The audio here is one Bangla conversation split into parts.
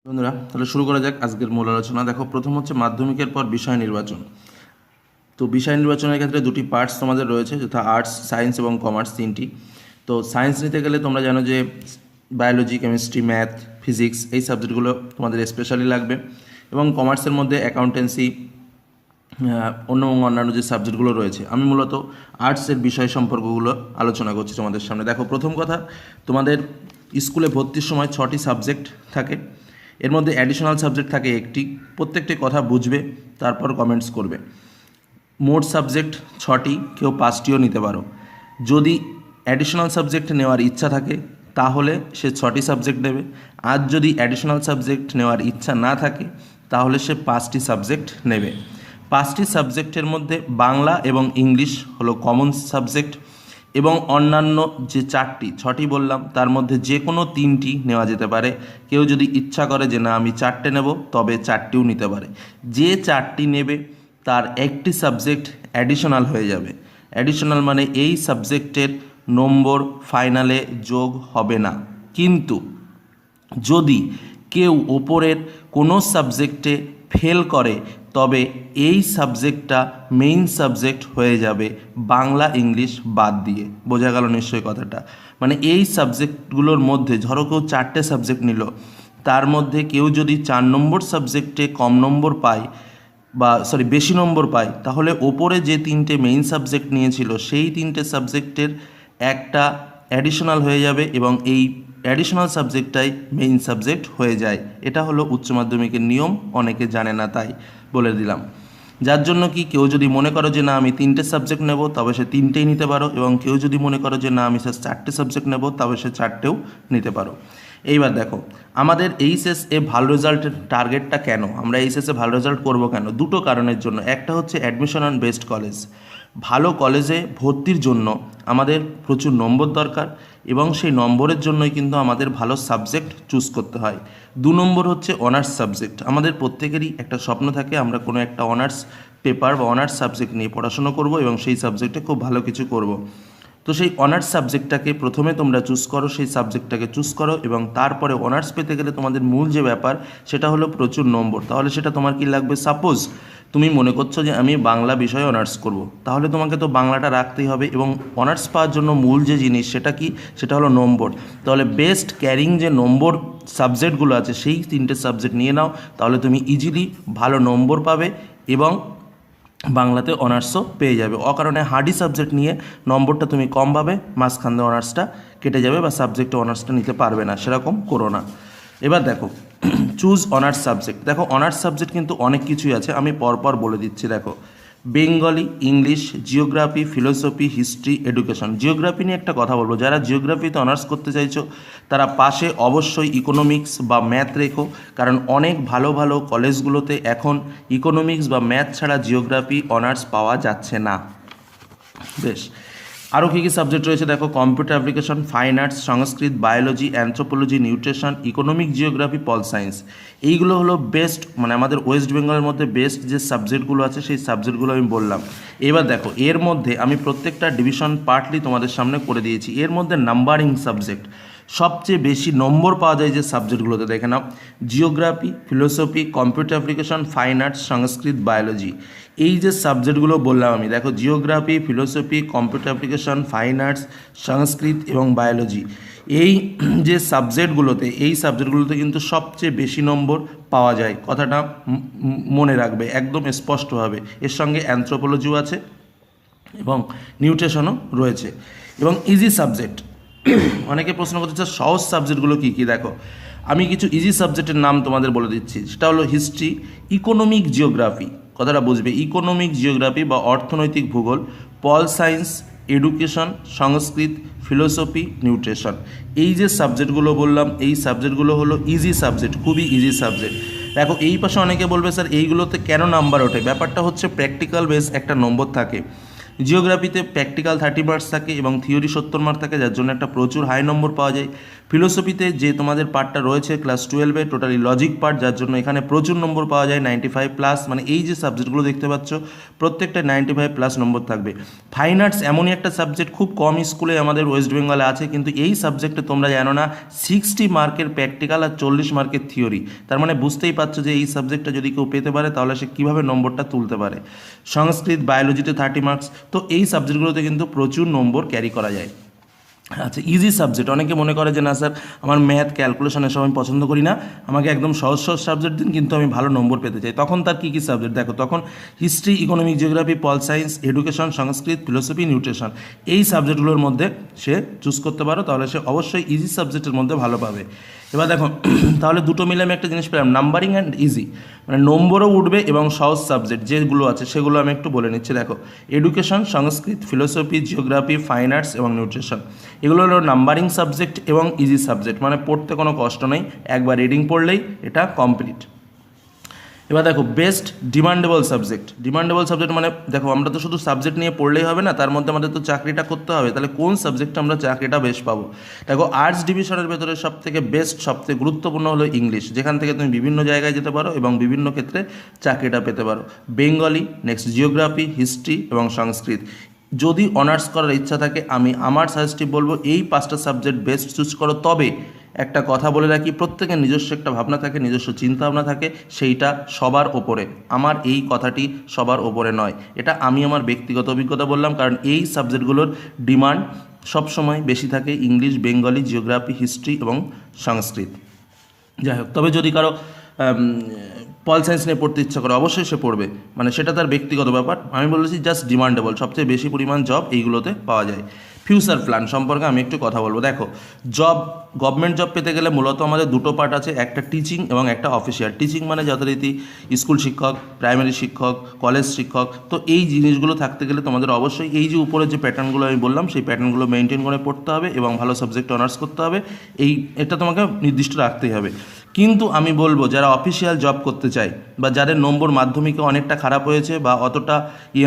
বন্ধুরা, তাহলে শুরু করা যাক আজকের মূল আলোচনা। দেখো, প্রথম হচ্ছে মাধ্যমিকের পর বিষয় নির্বাচন। তো বিষয় নির্বাচনের ক্ষেত্রে দুটি পার্টস তোমাদের রয়েছে, যথা আর্টস, সায়েন্স এবং কমার্স, তিনটি। তো সায়েন্স নিতে গেলে তোমরা জানো যে বায়োলজি, কেমিস্ট্রি, ম্যাথ, ফিজিক্স এই সাবজেক্টগুলো তোমাদের স্পেশালি লাগবে, এবং কমার্সের মধ্যে অ্যাকাউন্টেন্সি, অন্যান্য যে সাবজেক্টগুলো রয়েছে। আমি মূলত আর্টসের বিষয় সম্পর্কগুলো আলোচনা করছি তোমাদের সামনে। দেখো, প্রথম কথা, তোমাদের স্কুলে ভর্তির সময় 6টি সাবজেক্ট থাকে। এর মধ্যে অ্যাডিশনাল সাবজেক্ট থাকে একটি। প্রত্যেকটি কথা বুঝবে, তারপর কমেন্টস করবে। মোট সাবজেক্ট 6টি, কেউ 5টিও নিতে পারো। যদি অ্যাডিশনাল সাবজেক্ট নেওয়ার ইচ্ছা থাকে তাহলে সে 6টি সাবজেক্ট নেবে। আর যদি অ্যাডিশনাল সাবজেক্ট নেওয়ার ইচ্ছা না থাকে তাহলে সে 5টি সাবজেক্ট নেবে। 5টি সাবজেক্টের মধ্যে বাংলা এবং ইংলিশ হলো কমন সাবজেক্ট, এবং অন্যান্য যে 6টি বললাম তার মধ্যে যে কোনো 3টি নেওয়া যেতে পারে। কেউ যদি ইচ্ছা করে যে না আমি 4টে নেব, তবে 4টিও নিতে পারে। যে 4টি নেবে তার একটি সাবজেক্ট অ্যাডিশনাল হয়ে যাবে। অ্যাডিশনাল মানে এই সাবজেক্টের নম্বর ফাইনালে যোগ হবে না। কিন্তু যদি কেউ ওপরের কোনো সাবজেক্টে ফেল করে তবে এই সাবজেক্টটা মেইন সাবজেক্ট হয়ে যাবে, বাংলা ইংলিশ বাদ দিয়ে। বোঝা গেল নিশ্চয়ই কথাটা? মানে এই সাবজেক্টগুলোর মধ্যে ধরো কেউ 4টে সাবজেক্ট নিল, তার মধ্যে কেউ যদি 4 নম্বর সাবজেক্টে কম নম্বর পায় বা বেশি নম্বর পায়, তাহলে ওপরে যে 3টে মেইন সাবজেক্ট নিয়েছিল সেই 3টে সাবজেক্টের একটা অ্যাডিশনাল হয়ে যাবে, এবং এই অ্যাডিশনাল সাবজেক্টটাই মেইন সাবজেক্ট হয়ে যায়। এটা হলো উচ্চ মাধ্যমিকের নিয়ম, অনেকে জানে না তাই বলে দিলাম। যার জন্য কি, কেউ যদি মনে করো যে না আমি 3টে সাবজেক্ট নেব, তবে সে 3টেই নিতে পারো, এবং কেউ যদি মনে করো যে না আমি 4টে সাবজেক্ট নেব, তবে সে 4টেও নিতে পারো। এইবার দেখো, আমাদের এইচএসে ভালো রেজাল্টের টার্গেটটা কেন, আমরা এইচএসে ভালো রেজাল্ট করব কেন? দুটো কারণের জন্য। একটা হচ্ছে অ্যাডমিশন অন বেস্ট কলেজ। ভালো কলেজে ভর্তির জন্য আমাদের প্রচুর নম্বর দরকার, এবং সেই নম্বরের জন্যই কিন্তু আমাদের ভালো সাবজেক্ট চুজ করতে হয়। 2 নম্বর হচ্ছে অনার্স সাবজেক্ট। আমাদের প্রত্যেকেরই একটা স্বপ্ন থাকে আমরা কোনো একটা অনার্স পেপার বা অনার্স সাবজেক্ট নিয়ে পড়াশোনা করব এবং সেই সাবজেক্টে খুব ভালো কিছু করব। তো সেই অনার্স সাবজেক্টটাকে প্রথমে তোমরা চুজ করো, সেই সাবজেক্টটাকে চুজ করো, এবং তারপরে অনার্স পেতে গেলে তোমাদের মূল যে ব্যাপার সেটা হলো প্রচুর নম্বর। তাহলে সেটা তোমার কি লাগবে? সাপোজ তুমি মনে করছো যে আমি বাংলা বিষয়ে অনার্স করব, তাহলে তোমাকে তো বাংলাটা রাখতেই হবে, এবং অনার্স পাওয়ার জন্য মূল যে জিনিস সেটা কি, সেটা হলো নম্বর। তাহলে বেস্ট ক্যারিং যে নম্বর সাবজেক্টগুলো আছে সেই 3টে সাবজেক্ট নিয়ে নাও, তাহলে তুমি ইজিলি ভালো নম্বর পাবে এবং বাংলাতে অনার্সও পেয়ে যাবে। অকারণে হার্ডি সাবজেক্ট নিয়ে নম্বরটা তুমি কম পাবে, মাঝখান দিয়ে অনার্সটা কেটে যাবে বা সাবজেক্টে অনার্সটা নিতে পারবে না, সেরকম করো না। এবার দেখো, চুজ অনার্স সাবজেক্ট। দেখো, অনার্স সাবজেক্ট কিন্তু অনেক কিছুই আছে, আমি পরপর বলে দিচ্ছি। দেখো, Bengali, English, geography, philosophy, history, education. Geography নিয়ে একটা কথা বলবো, যারা জিওগ্রাফিতে অনার্স করতে চাইছো তারা পাশে অবশ্যই ইকোনমিক্স বা ম্যাথ রেখো, কারণ অনেক ভালো ভালো কলেজগুলোতে এখন ইকোনমিক্স বা ম্যাথ ছাড়া জিওগ্রাফি অনার্স পাওয়া যাচ্ছে না। বেশ, আরও কী কী সাবজেক্ট রয়েছে দেখো, computer application, fine arts, Sanskrit, biology, anthropology, nutrition, economic, geography, pol science. এইগুলো হলো বেস্ট, মানে আমাদের ওয়েস্ট বেঙ্গলের মধ্যে বেস্ট যে সাবজেক্টগুলো আছে সেই সাবজেক্টগুলো আমি বললাম। এবার দেখো, এর মধ্যে আমি প্রত্যেকটা ডিভিশন পার্টলি তোমাদের সামনে করে দিয়েছি। এর মধ্যে নাম্বারিং সাবজেক্ট, সবচেয়ে বেশি নম্বর পাওয়া যায় যে সাবজেক্টগুলোতে দেখে নাও, geography, philosophy, computer application, fine arts, Sanskrit, biology. এই যে সাবজেক্টগুলো বললাম আমি, দেখো geography, philosophy, computer application, fine arts, Sanskrit এবং বায়োলজি, এই যে সাবজেক্টগুলোতে, এই সাবজেক্টগুলোতে কিন্তু সবচেয়ে বেশি নম্বর পাওয়া যায়। কথাটা মনে রাখবে একদম স্পষ্টভাবে। এর সঙ্গে অ্যানথ্রোপোলজিও আছে এবং নিউট্রিশনও রয়েছে। এবং ইজি সাবজেক্ট, অনেকে প্রশ্ন করতে চায় সহজ সাবজেক্টগুলো কী কী। দেখো, আমি কিছু ইজি সাবজেক্টের নাম তোমাদের বলে দিচ্ছি। সেটা হলো হিস্ট্রি, ইকোনমিক, জিওগ্রাফি, কথাটা বুঝবে, ইকোনমিক, জিওগ্রাফি বা অর্থনৈতিক ভূগোল, পল science, education, Sanskrit, philosophy, nutrition. এই যে সাবজেক্টগুলো বললাম এই সাবজেক্টগুলো হলো ইজি সাবজেক্ট, খুবই ইজি সাবজেক্ট। দেখো, এই পাশে অনেকে বলবে স্যার এইগুলোতে কেন নাম্বার ওঠে? ব্যাপারটা হচ্ছে প্র্যাকটিক্যাল বেস একটা নম্বর থাকে। জিওগ্রাফিতে প্র্যাকটিক্যাল 30 মার্কস থাকে এবং থিওরি 70 মার্ক থাকে, যার জন্য একটা প্রচুর হাই নম্বর পাওয়া যায়। ফিলোসফিতে যে তোমাদের পার্টটা রয়েছে ক্লাস 12-এ টোটালি লজিক পার্ট, যার জন্য এখানে প্রচুর নম্বর পাওয়া যায় 95+, মানে এই যে সাবজেক্টগুলো দেখতে পাচ্ছ প্রত্যেকটা 95+ নম্বর থাকবে। ফাইন আর্টস এমনই একটা সাবজেক্ট খুব কম স্কুলে আমাদের ওয়েস্ট বেঙ্গলে আছে, কিন্তু এই সাবজেক্টে তোমরা জানো না 60 মার্কের প্র্যাকটিক্যাল আর 40 মার্কের থিওরি, তার মানে বুঝতেই পারছো যে এই সাবজেক্টটা যদি কেউ পেতে পারে তাহলে সে কীভাবে নম্বরটা তুলতে পারে। সংস্কৃত বায়োলজিতে 30 মার্কস, তো এই সাবজেক্টগুলোতে কিন্তু প্রচুর নম্বর ক্যারি করা যায়। আচ্ছা, ইজি সাবজেক্ট, অনেকে মনে করে যে না স্যার আমার ম্যাথ ক্যালকুলেশন এসব আমি পছন্দ করি না, আমাকে একদম সহজ সহজ সাবজেক্ট দিন কিন্তু আমি ভালো নম্বর পেতে চাই, তখন তার কী কী সাবজেক্ট দেখো, তখন history, economic, geography, pol science, education, Sanskrit, philosophy, nutrition, এই সাবজেক্টগুলোর মধ্যে সে চুজ করতে পারো, তাহলে সে অবশ্যই ইজি সাবজেক্টের মধ্যে ভালো পাবে। এবার দেখো তাহলে দুটো মিলে আমি একটা জিনিস পেলাম, নাম্বারিং অ্যান্ড ইজি, মানে নম্বরও উঠবে এবং সহজ সাবজেক্ট যেগুলো আছে সেগুলো আমি একটু বলে নিচ্ছি। দেখো education, Sanskrit, philosophy, geography, fine arts এবং নিউট্রিশন, এগুলো হলো নাম্বারিং সাবজেক্ট এবং ইজি সাবজেক্ট, মানে পড়তে কোনো কষ্ট নেই, একবার রিডিং পড়লেই এটা কমপ্লিট। এবার দেখো best demandable subject, demandable subject মানে দেখো আমরা তো শুধু সাবজেক্ট নিয়ে পড়লেই হবে না, তার মধ্যে আমাদের তো চাকরিটা করতে হবে, তাহলে কোন সাবজেক্টে আমরা চাকরিটা বেশ পাবো। দেখো আর্টস ডিভিশনের ভেতরে সবথেকে বেস্ট, সবথেকে গুরুত্বপূর্ণ হলো ইংলিশ, যেখান থেকে তুমি বিভিন্ন জায়গায় যেতে পারো এবং বিভিন্ন ক্ষেত্রে চাকরিটা পেতে পারো। বেঙ্গলি, নেক্সট জিওগ্রাফি, হিস্ট্রি এবং সংস্কৃত। যদি অনার্স করার ইচ্ছা থাকে আমি আমার সাজেস্টিভ বলবো এই 5টা সাবজেক্ট বেস্ট চুজ করো। তবে একটা কথা বলে রাখি, প্রত্যেকের নিজস্ব একটা ভাবনা থাকে, নিজস্ব চিন্তা ভাবনা থাকে, সেইটা সবার ওপরে, আমার এই কথাটি সবার ওপরে নয়, এটা আমি আমার ব্যক্তিগত অভিজ্ঞতা বললাম, কারণ এই সাবজেক্টগুলোর ডিমান্ড সবসময় বেশি থাকে, ইংলিশ, বেঙ্গলি, জিওগ্রাফি, হিস্ট্রি এবং সংস্কৃত। যাই হোক, তবে যদি কারো পল সায়েন্স নিয়ে পড়তে ইচ্ছা করে অবশ্যই সে পড়বে, মানে সেটা তার ব্যক্তিগত ব্যাপার, আমি বলেছি জাস্ট ডিমান্ডেবল, সবচেয়ে বেশি পরিমাণ জব এইগুলোতে পাওয়া যায়। ফিউচার প্ল্যান সম্পর্কে আমি একটু কথা বলবো। দেখো জব, গভর্নমেন্ট জব পেতে গেলে মূলত আমাদের দুটো পার্ট আছে, একটা টিচিং এবং একটা অফিসিয়াল। টিচিং মানে যথারীতি স্কুল শিক্ষক, প্রাইমারি শিক্ষক, কলেজ শিক্ষক, তো এই জিনিসগুলো থাকতে গেলে তোমাদের অবশ্যই এই যে উপরে যে প্যাটার্নগুলো আমি বললাম সেই প্যাটার্নগুলো মেনটেন করে পড়তে হবে এবং ভালো সাবজেক্ট অনার্স করতে হবে, এটা তোমাকে নির্দিষ্ট রাখতেই হবে। কিন্তু আমি বলবো যারা অফিসিয়াল জব করতে চায় বা যাদের নম্বর মাধ্যমিকে অনেকটা খারাপ হয়েছে বা অতটা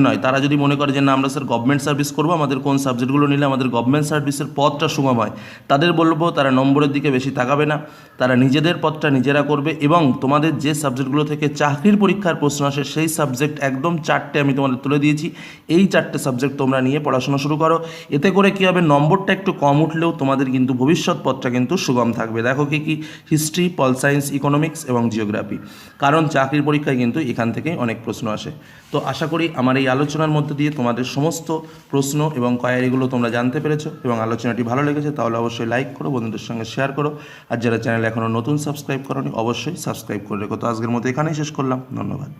নয়, তারা যদি মনে করে যে না আমরা স্যার গভর্নমেন্ট সার্ভিস করবো, আমাদের কোন সাবজেক্টগুলো নিলে আমাদের গভর্নমেন্ট সার্ভিসের পথটা সুগম হয়, তাদের বলবো তারা নম্বরের দিকে বেশি তাকাবে না, তারা নিজেদের পথটা নিজেরা করবে এবং তোমাদের যে সাবজেক্টগুলো থেকে চাকরির পরীক্ষার প্রশ্ন আসে সেই সাবজেক্ট একদম 4টে আমি তোমাদের তুলে দিয়েছি, এই 4টে সাবজেক্ট তোমরা নিয়ে পড়াশোনা শুরু করো। এতে করে কী হবে, নম্বরটা একটু কম উঠলেও তোমাদের কিন্তু ভবিষ্যৎ পথটা কিন্তু সুগম থাকবে। দেখো কি হিস্ট্রি, পল সায়েন্স, ইকোনমিক্স এবং জিওগ্রাফি, কারণ চাকরির পরীক্ষায় কিন্তু এখান থেকেই অনেক প্রশ্ন আসে। তো আশা করি আমার এই আলোচনার মধ্যে দিয়ে তোমাদের সমস্ত প্রশ্ন এবং কোয়ারিগুলো তোমরা জানতে পেরেছো এবং আলোচনাটি ভালো লেগেছে তাহলে অবশ্যই লাইক করো, বন্ধুদের সঙ্গে শেয়ার করো, আর যারা চ্যানেল এখনও নতুন সাবস্ক্রাইব করোনি অবশ্যই সাবস্ক্রাইব করে রেখো। তো আজকের মতো এখানেই শেষ করলাম, ধন্যবাদ।